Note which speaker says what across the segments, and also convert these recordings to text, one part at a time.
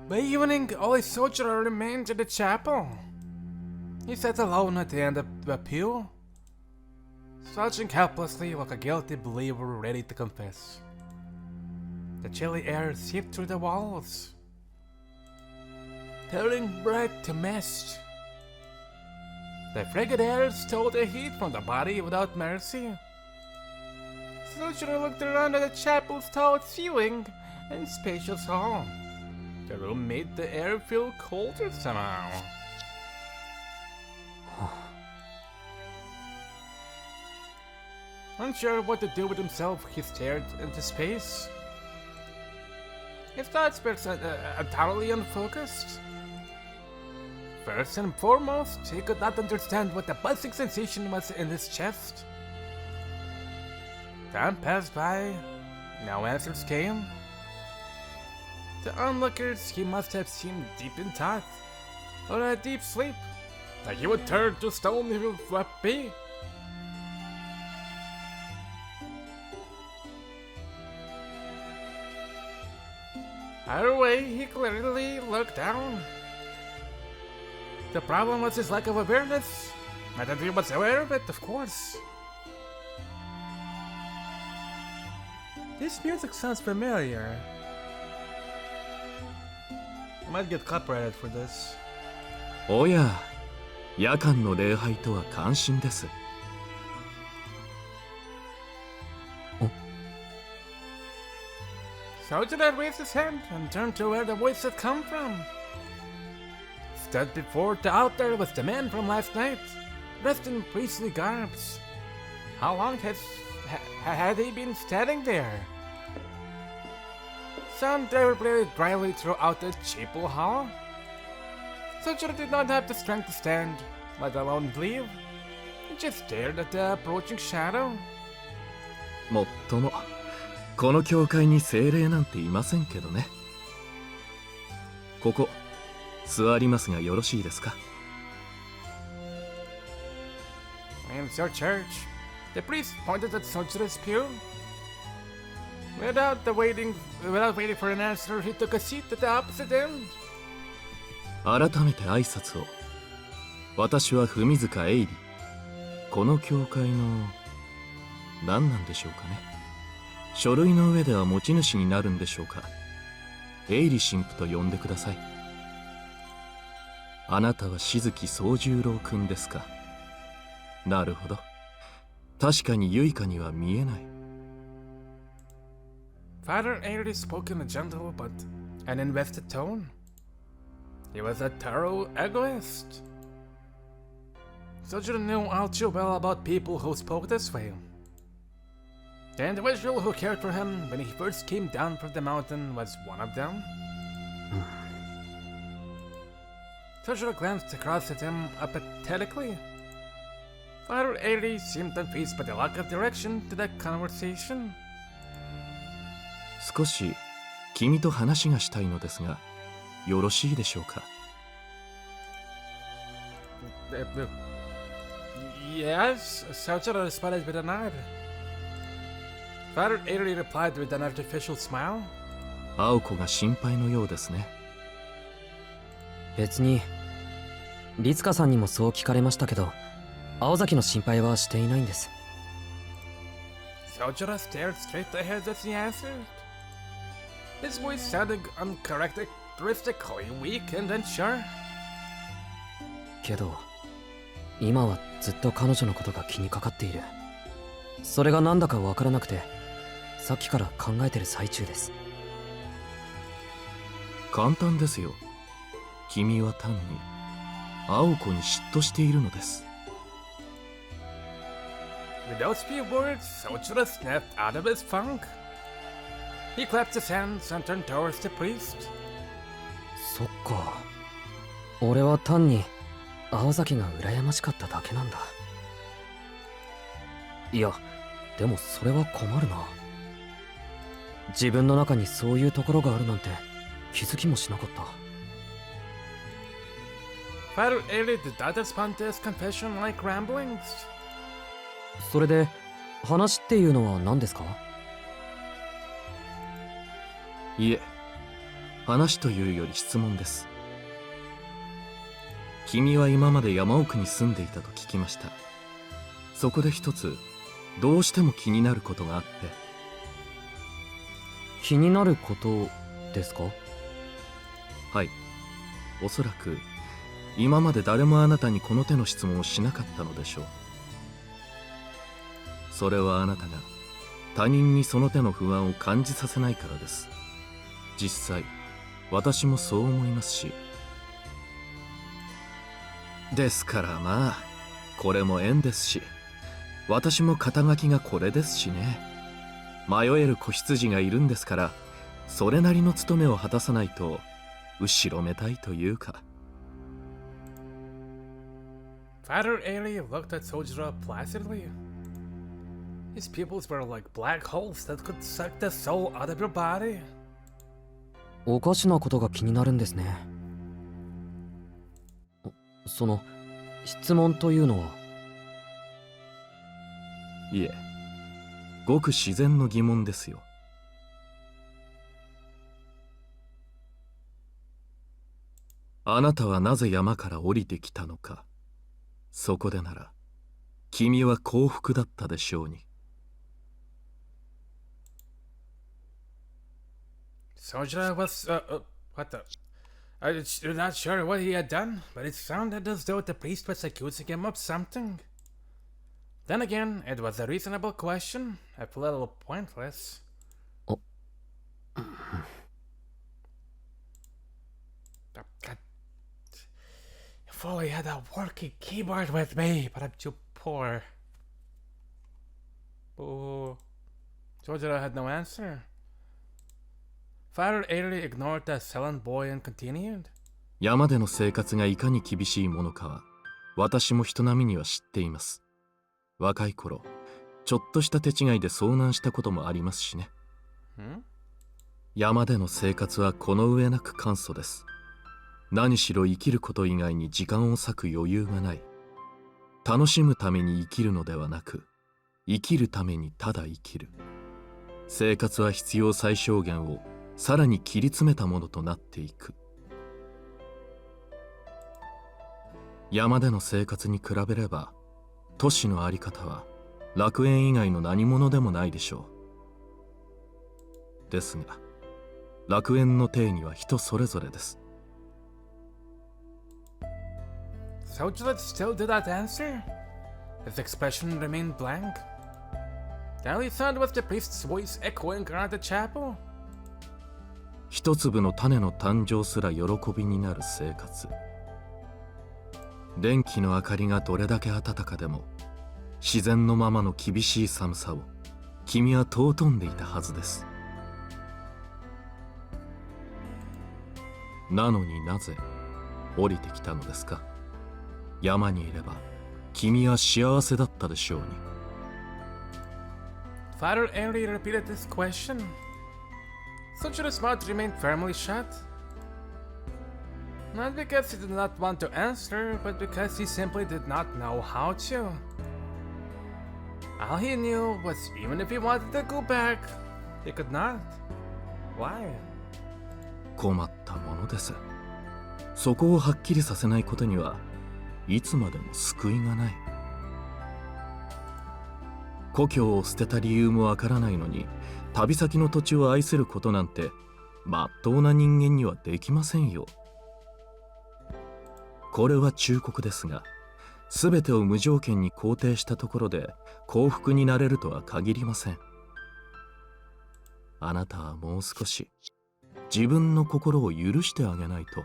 Speaker 1: By evening, only Soujuurou remained in the chapel. He sat alone at the end of the pew, slouching helplessly like a guilty believer ready to confess. The chilly air seeped through the walls, turning bright to mist. The frigid air stole the heat from the body without mercy. Soujuurou looked around at the chapel's tall ceiling and spacious hall. The room made the air feel colder somehow. Unsure what to do with himself, he stared into space. His thoughts were totally unfocused. First and foremost, he could not understand what the buzzing sensation was in his chest. Time passed by, no answers came. To onlookers, he must have seemed deep in thought, or a deep sleep, like he would turn to stone if it would be. Either way, he clearly looked down. The problem was his lack of awareness. Not that he was aware of it, of course. This music sounds familiar. I might get copyrighted for this.
Speaker 2: おや、夜間の礼拝とは感心です。
Speaker 1: Soujuurou raised his hand and turned to where the voice had come from. Stood before the altar was the man from last night, dressed in priestly garbs. How long had he been standing there? Sound reverberated dryly throughout the chapel hall. Soujuurou did not have the strength to stand, let alone leave. He just stared at the approaching shadow.
Speaker 2: もっとも、この教会に精霊なんていませんけどね。ここ、座りますがよろしいですか？
Speaker 1: It's your church. The priest pointed at Soujuurou's pew. Without waiting for an answer, he took a seat at the opposite end.
Speaker 2: 改めて挨拶を。私は文塚エイリ。この教会の何なんでしょうかね。書類の上では持ち主になるんでしょうか。エイリ神父と呼んでください。あなたは静木宗十郎君ですか。なるほど。確かに結花には見えない。
Speaker 1: Father Airi spoke in a gentle but an invested tone. He was a thorough egoist. Soujuurou knew all too well about people who spoke this way. The individual who cared for him when he first came down from the mountain was one of them. Soujuurou glanced across at him apathetically. Father Airi seemed unfazed by the lack of direction to that conversation.
Speaker 2: 少し君と話がしたいのですが、よろしいでしょうか。
Speaker 1: Yes, Soujuurou responded with a nod. Father Airi replied with an artificial smile.
Speaker 2: 青子が心配のようですね。
Speaker 3: 別に律香さんにもそう聞かれましたけど、青崎の心配はしていないんです。
Speaker 1: Soujuurou stared straight ahead as he answered. His voice sounded uncharacteristically weak and unsure.
Speaker 3: けど今はずっと彼女のことが気にかかっている。それがなんだかわからなくて、さっきから考えてる最中です。
Speaker 2: 簡単ですよ。君は単に青子に嫉妬しているのです。
Speaker 1: With those few words, Soujuurou snapped out of his funk. He clapped his hands and turned towards the priest.
Speaker 3: そっか。俺は単に青崎が羨ましかっただけなんだ。いや、でもそれは困るな。自分の中にそういうところがあるなんて気づきもしなかった。
Speaker 1: Father Airi did not respond to his confession like ramblings.
Speaker 3: それで話っていうのは何ですか？
Speaker 2: いえ、話というより質問です。君は今まで山奥に住んでいたと聞きました。そこで一つどうしても気になることがあって。
Speaker 3: 気になることですか？
Speaker 2: はい。おそらく今まで誰もあなたにこの手の質問をしなかったのでしょう。それはあなたが他人にその手の不安を感じさせないからです。実際私もそう思いますし。ですからまあこれも縁ですし、私も肩書きがこれですしね。迷える子羊がいるんですから、それなりの務めを果たさないと後ろめたいというか。
Speaker 1: Father Ailey looked at Soujuurou placidly. His pupils were like black holes that could suck the soul out of your body.
Speaker 3: おかしなことが気になるんですね。その質問というのは？
Speaker 2: いえ、ごく自然の疑問ですよ。あなたはなぜ山から降りてきたのか。そこでなら君は幸福だったでしょうに。
Speaker 1: Soujuurou was, what the? I'm not sure what he had done, but it sounded as though the priest was accusing him of something. Then again, it was a reasonable question, a little pointless.
Speaker 3: Oh.
Speaker 1: God. If only I had a working keyboard with me, but I'm too poor. Boo. Soujuurou had no answer. Father Ailey ignored the sullen boy and continued.
Speaker 2: 山での生活がいかに厳しいものかは私も人並みには知っています。若い頃ちょっとした手違いで遭難したこともありますしね。山での生活はこの上なく簡素です。何しろ生きること以外に時間を割く余裕がない。楽しむために生きるのではなく、生きるためにただ生きる。生活は必要最小限をさらに切り詰めたものとなっていく。山での生活に比べれば都市のあり方は楽園以外の何者でもないでしょう。ですが楽園の定義は人それぞれです。
Speaker 1: Soujuurou still did not answer. His expression remained blank. The only sound was the priest's voice echoing around the chapel.
Speaker 2: 一粒の種の誕生すら喜びになる生活。電気の明かりがどれだけ暖かでも自然のままの厳しい寒さを君は尊んでいたはずです。なのになぜ降りてきたのですか。山にいれば君は幸せだったでしょうに。
Speaker 1: Father Ailey repeated this question. Soujuurou's mouth remained firmly shut. Not because he did not want to answer, but because he simply did not know how to. All he knew was even if he wanted to go back, he could not. Why?
Speaker 2: 困ったものです。そこをはっきりさせないことにはいつまでも救いがない。故郷を捨てた理由もわからないのに旅先の土地を愛することなんてまっとうな人間にはできませんよ。これは忠告ですが、全てを無条件に肯定したところで幸福になれるとは限りません。あなたはもう少し自分の心を許してあげないと。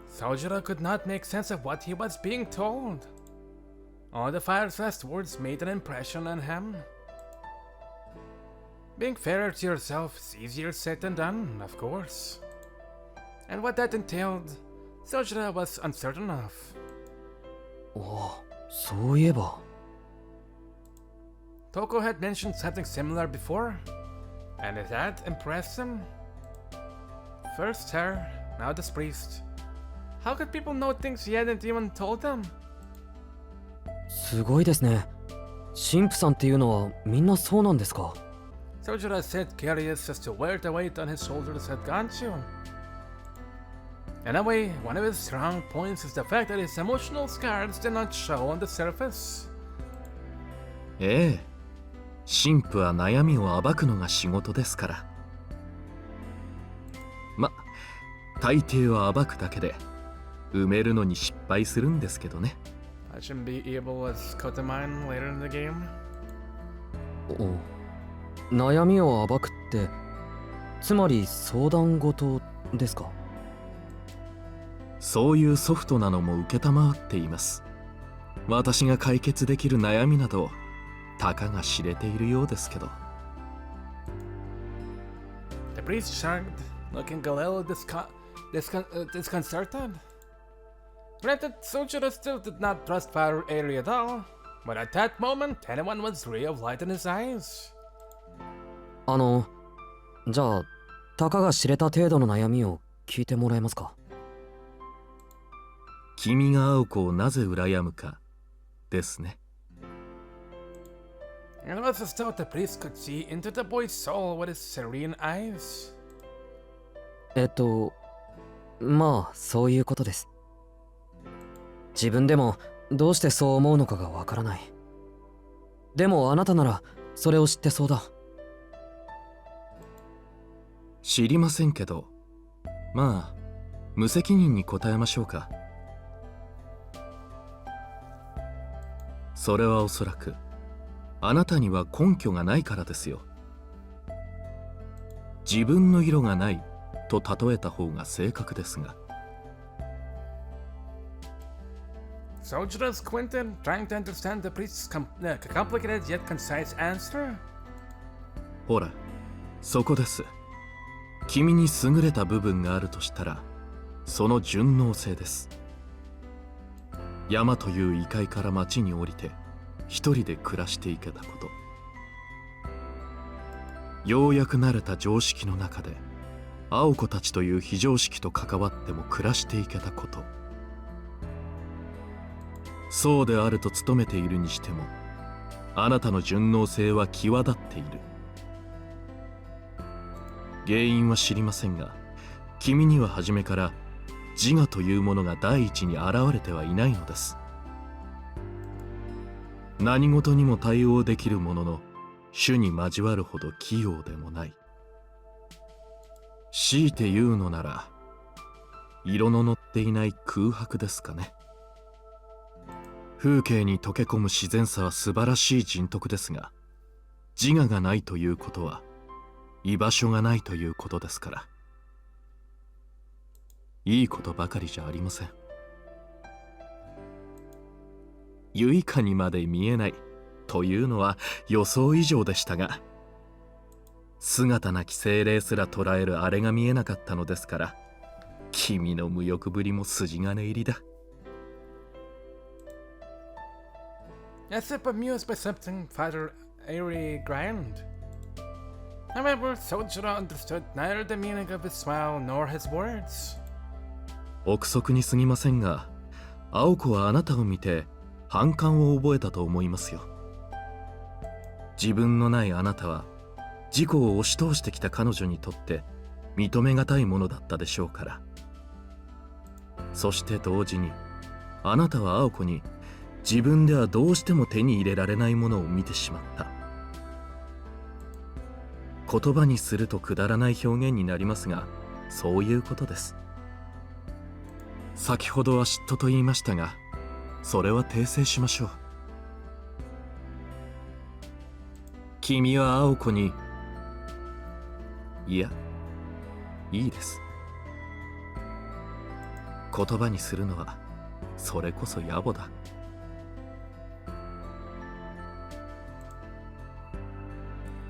Speaker 1: Soujuurou could not make sense of what he was being told. All the father's last words made an impression on him. Being fairer to yourself is easier said than done, of course. And what that entailed, Soujuurou was uncertain of.
Speaker 3: そういえば。
Speaker 1: Toko had mentioned something similar before, and it had impressed him. First her, now this priest. How could people know things he hadn't even told them?
Speaker 3: すごいですね。神父さんっていうのはみんなそうなんですか？
Speaker 1: Sojuurou said, curious as to where the weight on his shoulders had gone to. In a way, one of his strong points is the fact that his emotional scars did not show on the surface.
Speaker 2: ええ、神父は悩みを暴くのが仕事ですから。ま、大抵は暴くだけで埋めるのに失敗するんですけどね。
Speaker 1: I shouldn't be able as Kotamine later in the game.
Speaker 3: 悩みを暴くって、つまり相談事ですか？
Speaker 2: そういうソフトなのも承っています。私が解決できる悩みなどたかが知れているようですけど。
Speaker 1: The priest shrugged, looking a little disconcerted. Granted, Soujuurou still did not trust Father Airi at all, but at that moment, anyone was ray of light in his eyes.
Speaker 3: じゃあ、たかが知れた程度の悩みを聞いてもらえますか？
Speaker 2: 君が青子をなぜ羨むかですね。
Speaker 1: It was as though the priest could see into the boy's soul with his serene eyes.
Speaker 3: まあ、そういうことです。自分でもどうしてそう思うのかがわからない。でもあなたならそれを知ってそうだ。
Speaker 2: 知りませんけど、まあ無責任に答えましょうか。それはおそらくあなたには根拠がないからですよ。自分の色がないと例えた方が正確ですが。
Speaker 1: Soujuurou squinted, trying to understand the priest's complicated yet concise answer.
Speaker 2: ほら、そこです。君に優れた部分があるとしたら、その順応性です。山という異界から町に降りて一人で暮らしていけたこと、ようやく慣れた常識の中で青子たちという非常識と関わっても暮らしていけたこと、そうであると努めているにしてもあなたの順応性は際立っている。原因は知りませんが、君には初めから自我というものが第一に現れてはいないのです。何事にも対応できるものの種に交わるほど器用でもない。強いて言うのなら色の乗っていない空白ですかね。風景に溶け込む自然さは素晴らしい人徳ですが、自我がないということは居場所がないということですから。いいことばかりじゃありません。唯花にまで見えないというのは予想以上でしたが、姿なき精霊すら捉えるあれが見えなかったのですから、君の無欲ぶりも筋金入りだ。
Speaker 1: As if amused by something Father Airi grinned. However, Soujuurou understood neither the meaning of his smile nor his words.
Speaker 2: 憶測に過ぎませんが、青子はあなたを見て反感を覚えたと思いますよ。自分のないあなたは自己を押し通してきた彼女にとって認めがたいものだったでしょうから。そして同時にあなたは青子に自分ではどうしても手に入れられないものを見てしまった。言葉にするとくだらない表現になりますが、そういうことです。先ほどは嫉妬と言いましたが、それは訂正しましょう。君は青子に、いや、いいです。言葉にするのはそれこそ野暮だ。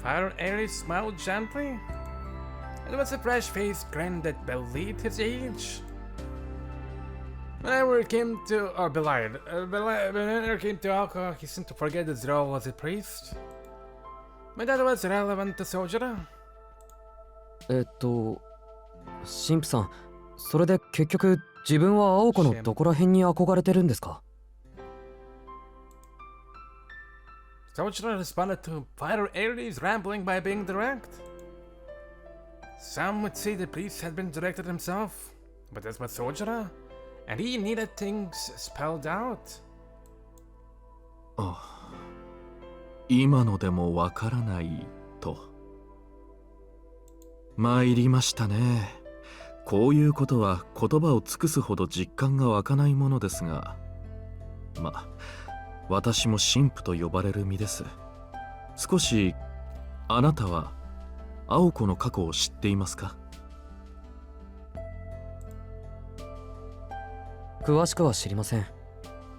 Speaker 1: Father Airi smiled gently. It was a fresh-faced grin that belied his age. Whenever it came to, whenever it came to Aoko, he seemed to forget his role as a priest. But that was relevant to Soujuurou.
Speaker 3: 神父さん、それで結局自分は青子のどこら辺に憧れてるんですか？
Speaker 1: Soujuurou responded to Fighter Aries' rambling by being direct. Some would say the priest had been directed himself, but this was Soujuurou, and he needed things spelled out.
Speaker 2: 今のでもわからないと。参りましたね。こういうことは言葉を尽くすほど実感が湧かないものですが、私も神父と呼ばれる身です。少し、あなたは青子の過去を知っていますか？
Speaker 3: 詳しくは知りません。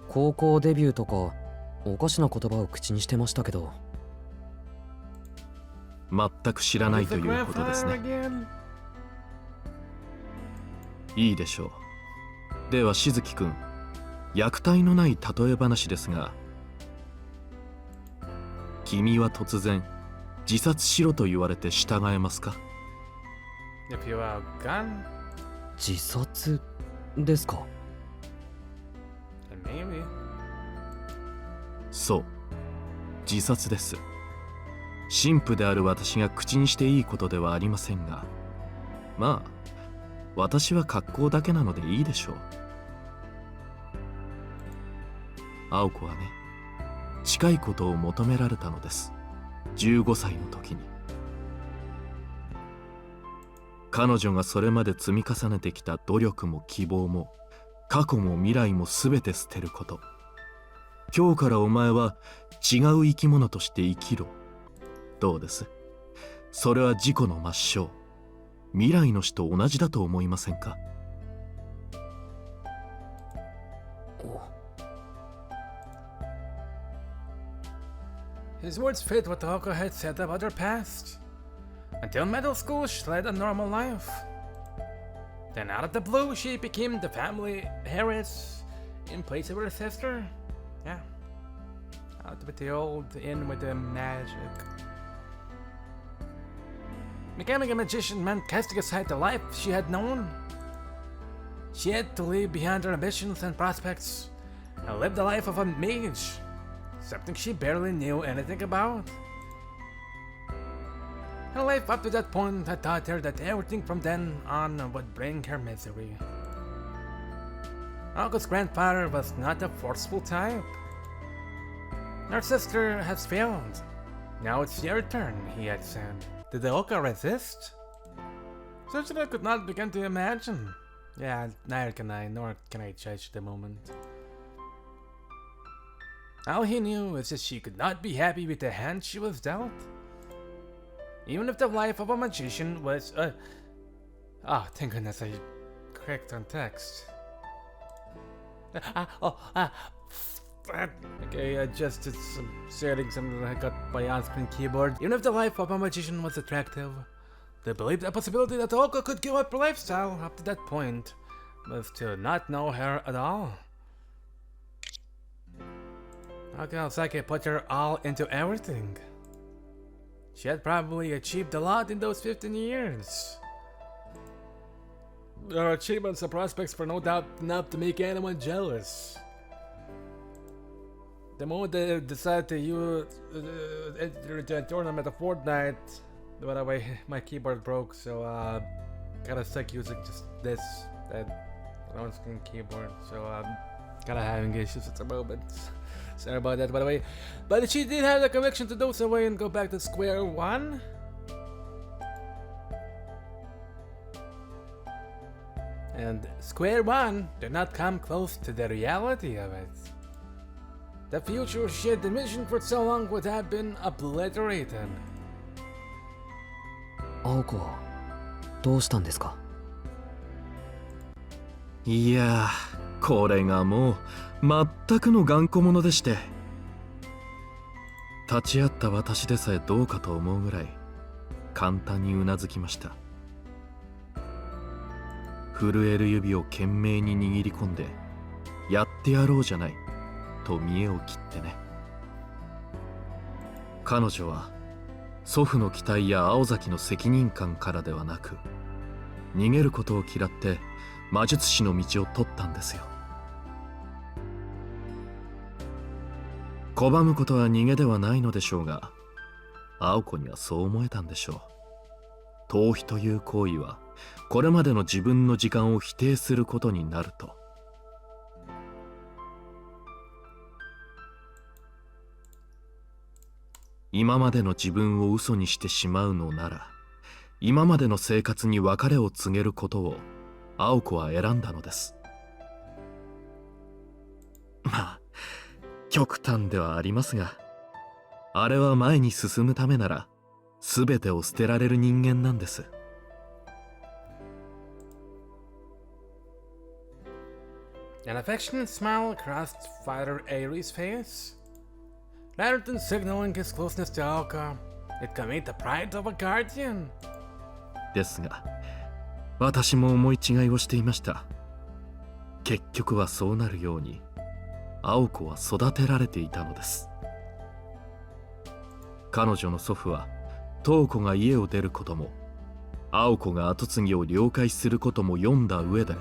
Speaker 3: 高校デビューとかおかしな言葉を口にしてましたけど。
Speaker 2: 全く知らないということですね。いいでしょう。ではしずきくん、虐待のない例え話ですが、君は突然自殺しろと言われて従えますか？
Speaker 1: If you are gone,
Speaker 3: 自殺ですか？
Speaker 1: then maybe.
Speaker 2: そう、自殺です。神父である私が口にしていいことではありませんが、私は格好だけなのでいいでしょう。青子はね、近いことを求められたのです。15歳の時に。彼女がそれまで積み重ねてきた努力も希望も過去も未来も全て捨てること。今日からお前は違う生き物として生きろ。どうです？それは自己の抹消。未来の死と同じだと思いませんか？
Speaker 1: His words fit what Aoko had said about her past. Until middle school, she led a normal life. Then out of the blue, she became the family heiress in place of her sister. Yeah. Out with the old, in with the magic. Becoming a magician meant casting aside the life she had known. She had to leave behind her ambitions and prospects and live the life of a mage, something she barely knew anything about. Her life up to that point had taught her that everything from then on would bring her misery. Aoko's grandfather was not a forceful type. Her sister has failed. Now it's your turn, he had said. Did Aoko resist? Soujuurou could not begin to imagine. Yeah, neither can I, nor can I judge the moment. All he knew is that she could not be happy with the hand she was dealt. Even if the life of a magician was thank goodness I clicked on text. Okay, I adjusted some settings and I got my on-screen keyboard. Even if the life of a magician was attractive, they believed the possibility that Aoko could give up her lifestyle up to that point was to not know her at all. Aoko Aozaki put her all into everything. She had probably achieved a lot in those 15 years. Her achievements and prospects were no doubt enough to make anyone jealous. The moment they decided to enter the tournament of Fortnite, by the way, my keyboard broke, so kinda stuck using just this, on-screen keyboard, so kinda having issues at the moment. Sorry about that, by the way. But she did have the conviction to dose away and go back to square one. And square one did not come close to the reality of it. The future she had envisioned for so long would have been obliterated.
Speaker 3: 青子はどうしたんですか？
Speaker 2: いやー、これがもう全くの頑固者でして、立ち会った私でさえどうかと思うぐらい簡単にうなずきました。震える指を懸命に握り込んで、やってやろうじゃないと見栄を切ってね。彼女は祖父の期待や青崎の責任感からではなく、逃げることを嫌って魔術師の道を取ったんですよ。拒むことは逃げではないのでしょうが、青子にはそう思えたんでしょう。逃避という行為はこれまでの自分の時間を否定することになると。今までの自分を嘘にしてしまうのなら、今までの生活に別れを告げることを青子は選んだのです。まあ極端ではありますが、あれは前に進むためなら全てを捨てられる人間なんです。
Speaker 1: An affectionate smile crossed Father Aries' face. Rather than signaling his closeness to Aoko, it conveyed the pride of a guardian.
Speaker 2: ですが、私も思い違いをしていました。結局はそうなるように、青子は育てられていたのです。彼女の祖父は、瞳子が家を出ることも、青子が跡継ぎを了解することも読んだ上で、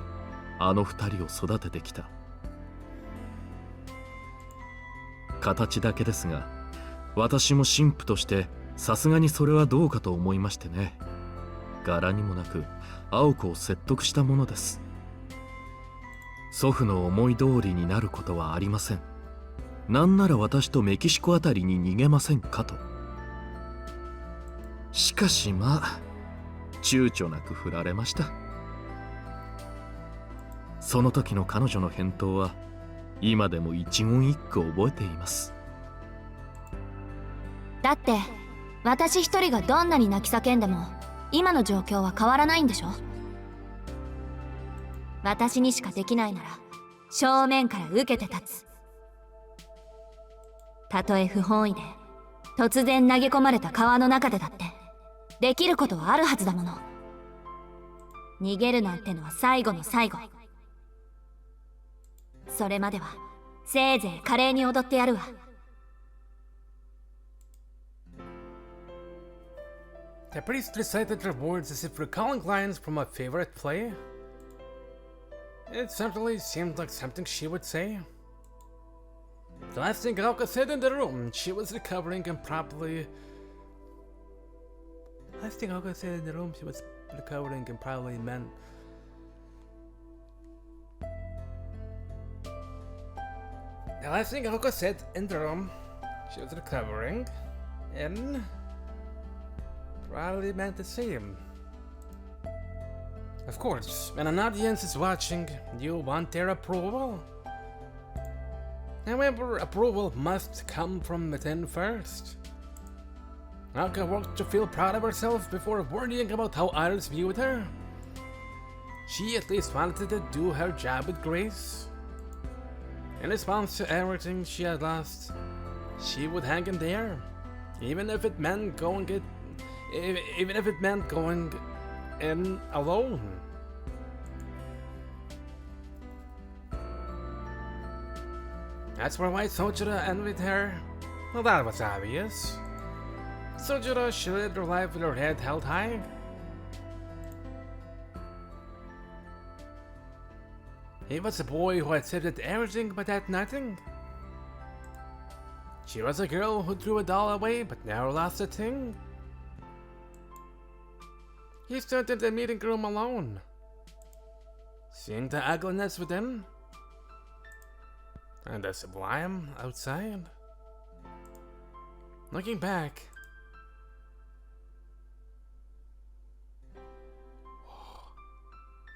Speaker 2: あの二人を育ててきた。形だけですが、私も神父としてさすがにそれはどうかと思いましてね。柄にもなく青子を説得したものです。祖父の思い通りになることはありません。なんなら私とメキシコあたりに逃げませんかと。しかしまあ躊躇なく振られました。その時の彼女の返答は今でも一言一句覚えています。
Speaker 4: だって私一人がどんなに泣き叫んでも今の状況は変わらないんでしょ。私にしかできないなら正面から受けて立つ。たとえ不本意で突然投げ込まれた川の中でだってできることはあるはずだもの。逃げるなんてのは最後の最後。それまではせいぜい華麗に踊ってやるわ。
Speaker 1: The priest recited her words as if recalling lines from a favorite play. It certainly seemed like something she would say. The last thing Aoko said in the room, she was recovering and probably... Last thing Aoko said in the room, she was recovering and probably meant... The last thing Aoko said in the room, she was recovering and... probably meant the same. Of course, when an audience is watching, you want their approval. However, approval must come from within first. Aoko worked to feel proud of herself before worrying about how others viewed her. She at least wanted to do her job with grace. In response to everything she had lost, she would hang in there, even if it meant going in alone. That's why Soujuurou envied her. Well, that was obvious. Soujuurou, she lived her life with her head held high. He was a boy who accepted everything but had nothing. She was a girl who threw it all away but never lost a thing. He stood in the meeting room alone, seeing the ugliness within and the sublime outside. Looking back,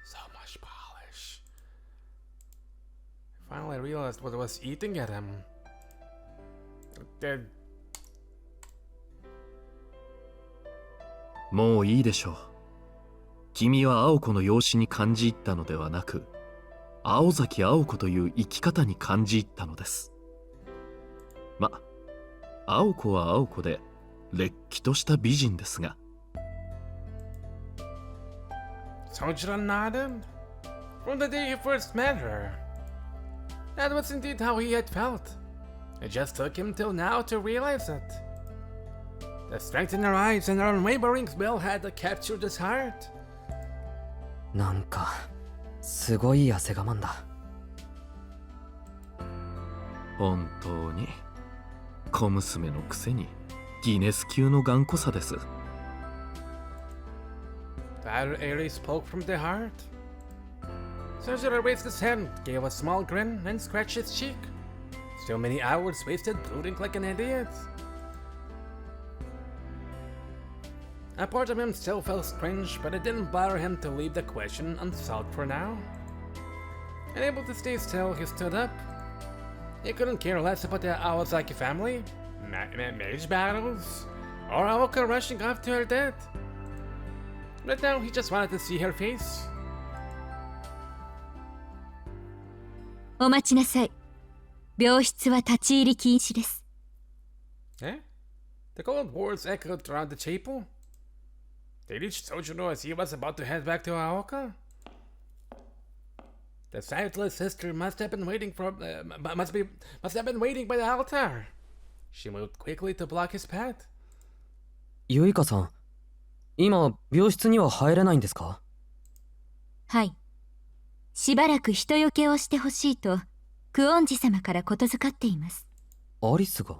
Speaker 1: so much polish. I finally realized what was eating at him. Dead.
Speaker 2: もういいでしょう。君は青子の容姿に感じ入ったのではなく、青崎青子という生き方に感じ入ったのです。ま、青子は青子でれっきとした美人ですが。
Speaker 1: Soujuurou nodded. From the day he first met her, that was indeed how he had felt. It just took him till now to realize it. The strength in her eyes and her unwavering will had captured his heart.
Speaker 3: なんかすごい汗我慢だ。
Speaker 2: 本当に小娘のくせにギネス級の頑固さです。
Speaker 1: Father Airi spoke from the heart. Soujuurou raised his hand, gave a small grin, and scratched his cheek. So many hours wasted brooding like an idiot. A part of him still felt strange, but it didn't bother him to leave the question unsolved for now. Unable to stay still, he stood up. He couldn't care less about the Aozaki family, mage battles, or Aoko rushing off to her death. But now he just wanted to see her face.
Speaker 4: お待ちなさい。病室は立ち入り禁止です。
Speaker 1: Eh? The cold words echoed around the chapel. They reached Soujuurou as he was about to head back to Aoka. The sightless sister must have been waiting by the altar. She moved quickly to block his path.
Speaker 3: ユイカさん、今病室には入れないんですか？
Speaker 4: はい。しばらく人よけをしてほしいとクオンジ様からことづかっています。
Speaker 3: アリスが？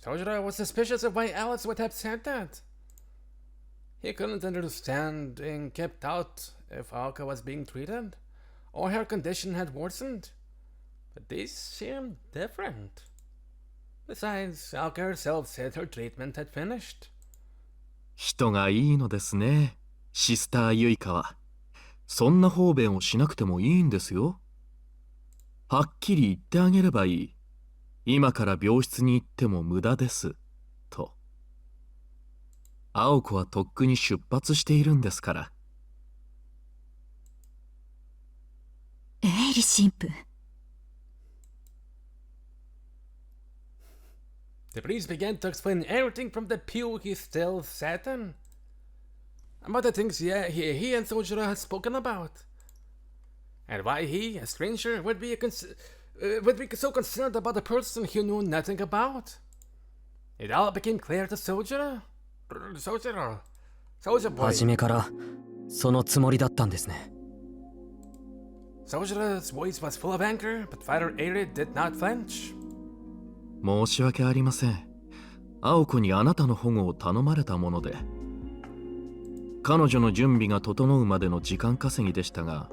Speaker 1: Soujuurou was suspicious of why Alice would have said that. He couldn't understand being kept out if Aoko was being treated, or her condition had worsened. But this seemed different. Besides, Aoko herself said her treatment had finished.
Speaker 2: 人がいいのですね、シスターユイカは。そんな方便をしなくてもいいんですよ。はっきり言ってあげればいい。今から病室に行っても無駄です、と。青子はとっくに出発しているんですから。
Speaker 4: エイリ神父。
Speaker 1: The priest began to explain everything from the pew he still sat in. About the things he and Soujuurou had spoken about. And why he, a stranger, would be so concerned about a person he knew nothing about. It all became clear to Soujuurou. Soujuurou boy.
Speaker 3: 初めからそのつもりだったんですね。
Speaker 1: Soujurou's voice was full of anger, but Father Airi did not flinch.
Speaker 2: 申し訳ありません。青子にあなたの保護を頼まれたもので。彼女の準備が整うまでの時間稼ぎでしたが、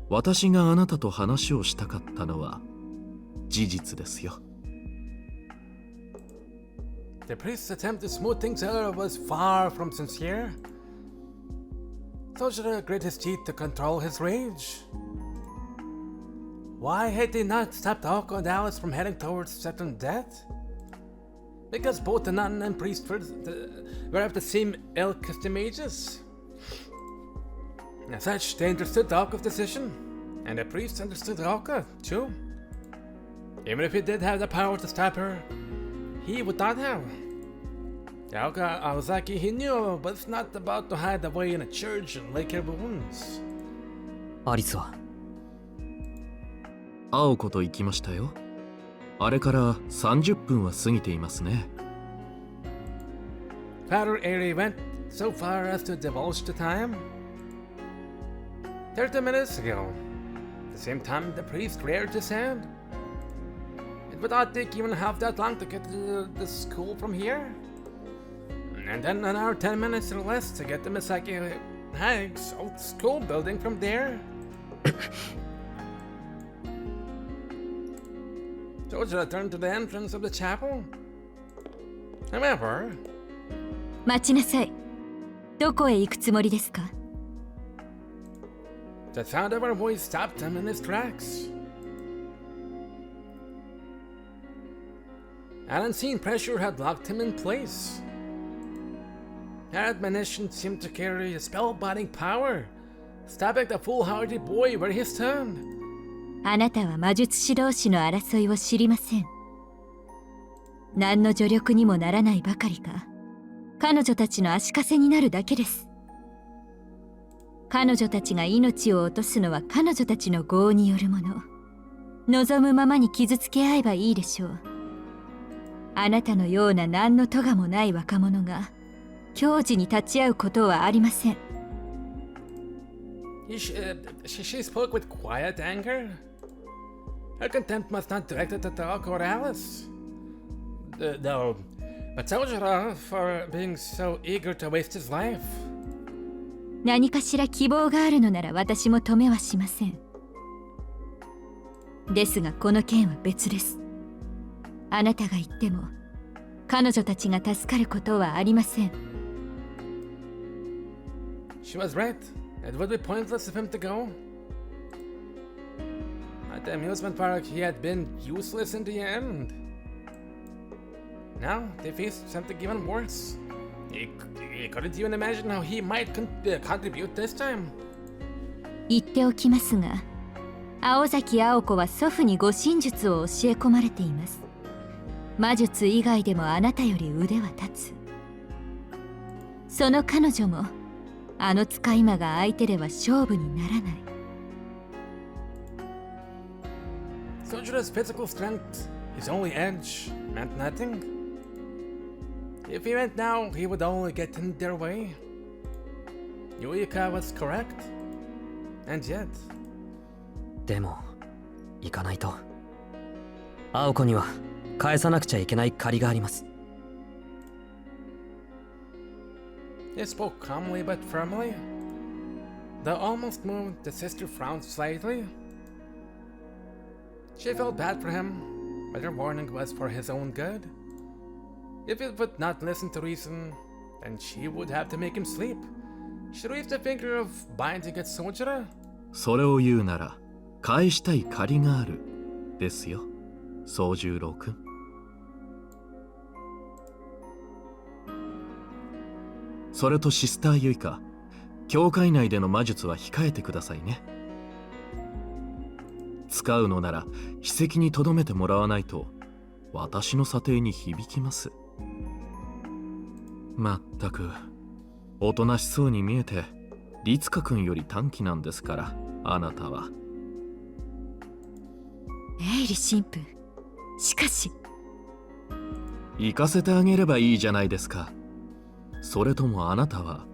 Speaker 2: 私があなたと話をしたかったのは事実ですよ。
Speaker 1: The priest's attempt to smooth things out was far from sincere. Soujuurou grit his teeth to control his rage. Why had they not stopped Aoko and Alice from heading towards certain death? Because both the nun and priest were of the same ilk as the mages. As such, they understood Aoko's decision, and the priest understood Aoko, too. Even if he did have the power to stop her, he would not have. The Aoko Aozaki he knew was not about to hide away in a church and lick her wounds.
Speaker 3: アリスは？
Speaker 2: 青子と行きましたよ。あれから30分は過ぎていますね。
Speaker 1: Father Airi went so far as to divulge the time. 30 minutes ago. At the same time, the priest reared his hand. It would not take even half that long to get to the school from here. And then an hour 10 minutes or less to get to Misaki Haig's old school building from there. Soujuurou turned to the entrance of the chapel. However,
Speaker 4: 待ちなさい。どこへ行くつもりですか？
Speaker 1: the sound of her voice stopped him in his tracks. An unseen pressure had locked him in place. Her admonition seemed to carry a spellbinding power, stopping the foolhardy boy where he stood.
Speaker 4: あなたは魔術師同士の争いを知りません。何の助力にもならないばかりか、彼女たちの足かせになるだけです。彼女たちが命を落とすのは彼女たちの業によるもの。望むままに傷つけ合えばいいでしょう。あなたのような何の咎もない若者が教示に立ち会うことはありません。
Speaker 1: She spoke with quiet anger. Her contempt must not direct it at Aoko or Alice. No, but Soujuurou for being so eager to waste his life.
Speaker 4: 何かしら希望があるのなら私も止めはしません。ですがこの件は別です。あなたが言っても彼女たちが助かることはありません。
Speaker 1: She was right. It would be pointless of him to go. At the amusement park, he had been useless in the end. Now they faced something even worse. He couldn't even imagine how he might contribute this time.
Speaker 4: 言っておきますが、青崎青子は祖父に護身術を教え込まれています。魔術以外でもあなたより腕は立つ。その彼女もあの使い魔が相手では勝負にならない。
Speaker 1: Soujuurou's physical strength, his only edge, meant nothing. If he went now, he would only get in their way. Yuika was correct. And yet...
Speaker 3: でも行かないと。青子には返さなくちゃいけない借りがあります。
Speaker 1: He spoke calmly but firmly. Though almost moved, the sister frowned slightly. She felt bad for him, but her warning was for his own good. If he would not listen to reason, then she would have to make him sleep. She raised a finger of binding at Soujuurou.
Speaker 2: それを言うなら返したい借りがあるですよ、宗十郎君。それとシスターユイカ、教会内での魔術は控えてくださいね。使うのなら秘跡に留めてもらわないと私の査定に響きます。まったくおとなしそうに見えて律香君より短気なんですから、あなたは。
Speaker 4: エイリ神父、しかし
Speaker 2: 行かせてあげればいいじゃないですか。それともあなたは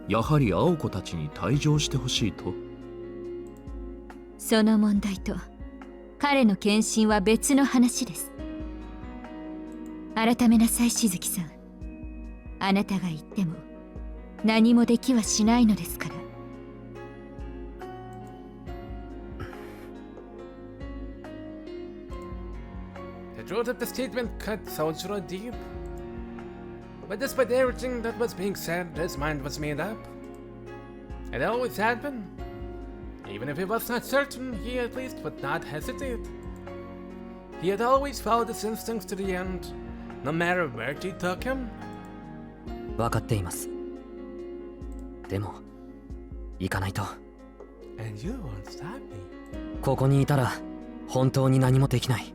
Speaker 2: やはり青子たちに退場してほしいと？
Speaker 4: その問題と彼の献身は別の話です。改めなさい、しずきさん。あなたが言っても何もできはしないのですから。
Speaker 1: The truth of the statement cut Soujuurou deep. But despite everything that was being said, his mind was made up. It always had been. Even if he was not certain, he at least would not hesitate. He had always followed his instincts to the end, no matter where they took him.
Speaker 3: 分かっています。でも行かないと。
Speaker 1: And you won't stop me.
Speaker 3: ここにいたら本当に何もできない。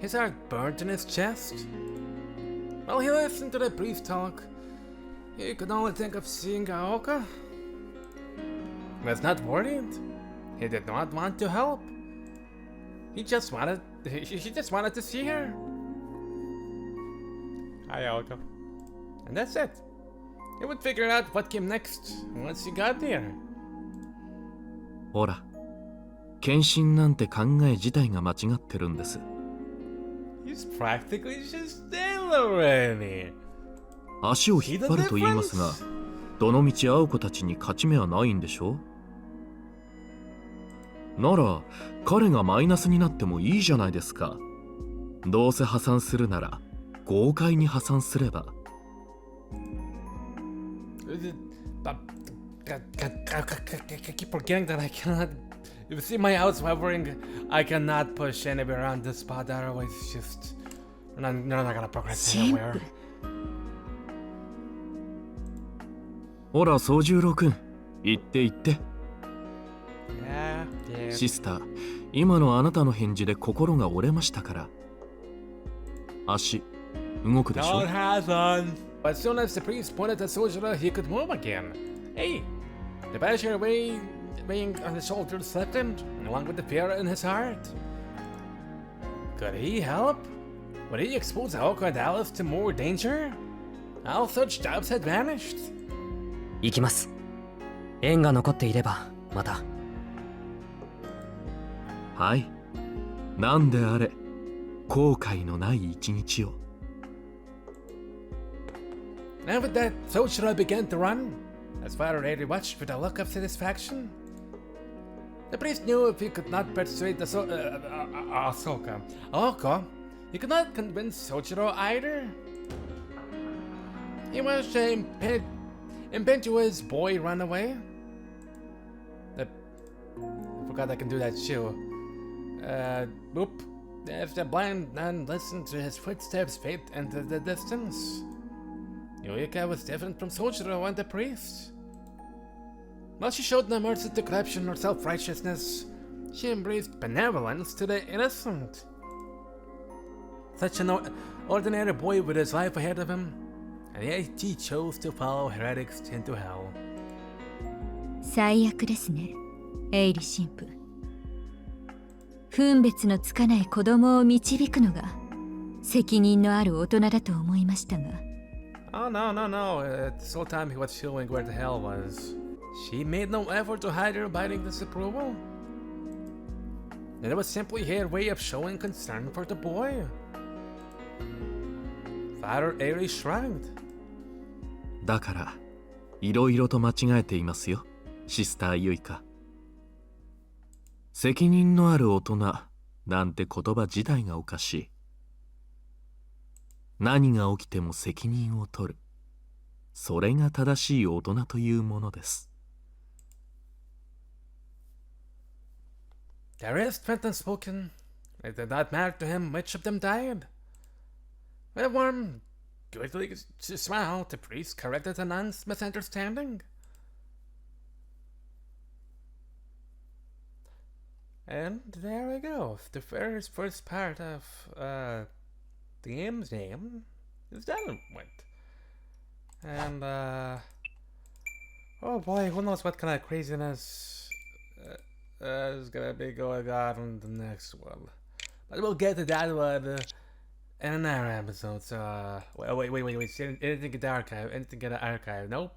Speaker 1: His heart burned in his chest. While he listened to the priest talk, he could only think of seeing Aoka. He was not worried. He did not want to help. He just wanted to see her. Hi, Aoka. And that's it. He would figure out what came next once he got there.
Speaker 2: ほら、献身なんて考え自体が間違ってるんです。
Speaker 1: He's practically just dead already.
Speaker 2: 足を引っ張ると言いますが、どのみち青子たちに勝ち目はないんでしょう？なら彼がマイナスになってもいいじゃないですか。どうせ破産するなら豪快に破産すれば。
Speaker 1: I keep forgetting that I cannot. You see my house hovering. I cannot push anywhere around this spot. Otherwise, just you're not gonna progress anywhere.
Speaker 2: ほら、宗十郎君、言って言って。
Speaker 1: Yeah.
Speaker 2: シスター、今のあなたの返事で心が折れましたから。足、動くでしょ？
Speaker 1: Don't have on. As soon as the priest pointed at Soujuurou, he could move again. Hey, the pressure weighing on his shoulders slackened, along with the fear in his heart. Could he help? Would he expose Aoko and Alice to more danger? All such doubts had vanished.
Speaker 3: 行きます。縁が残っていればまた。
Speaker 2: はい。なんであれ、後悔のない一日を。
Speaker 1: And with that, Soujuurou began to run, as Father Airi watched with a look of satisfaction. The priest knew if he could not persuade the Aoko, he could not convince Soujuurou either. He watched the impetuous boy run away. I forgot I can do that too. Boop. If the blind man listened to his footsteps fade into the distance, Yuika was different from Soujuurou and the priest. While she showed no mercy to corruption or self-righteousness, she embraced benevolence to the innocent. Such an ordinary boy with his life ahead of him, and yet he chose to follow heretics into hell.
Speaker 4: 最悪ですね、エイリ神父。分別のつかない子供を導くのが責任のある大人だと思いましたが。
Speaker 1: Oh no. This whole time he was showing where the hell was. She made no effort to hide her abiding disapproval. And it was simply her way of showing concern for the boy. Father Airi shrugged.
Speaker 2: だから、いろいろと間違えていますよ、シスターユイカ。責任のある大人なんて言葉自体がおかしい。何が起きても責任を取る。それが正しい大人というものです。
Speaker 1: The rest went unspoken. It did not matter to him which of them died. With a warm, goodly smile, the priest corrected the nun's misunderstanding. And there we go. The first part of the game's name is done with. And oh boy, who knows what kind of craziness is gonna be going on in the next one. But we'll get to that one in another episode. So wait. Anything in the archive? Anything in the archive? Nope.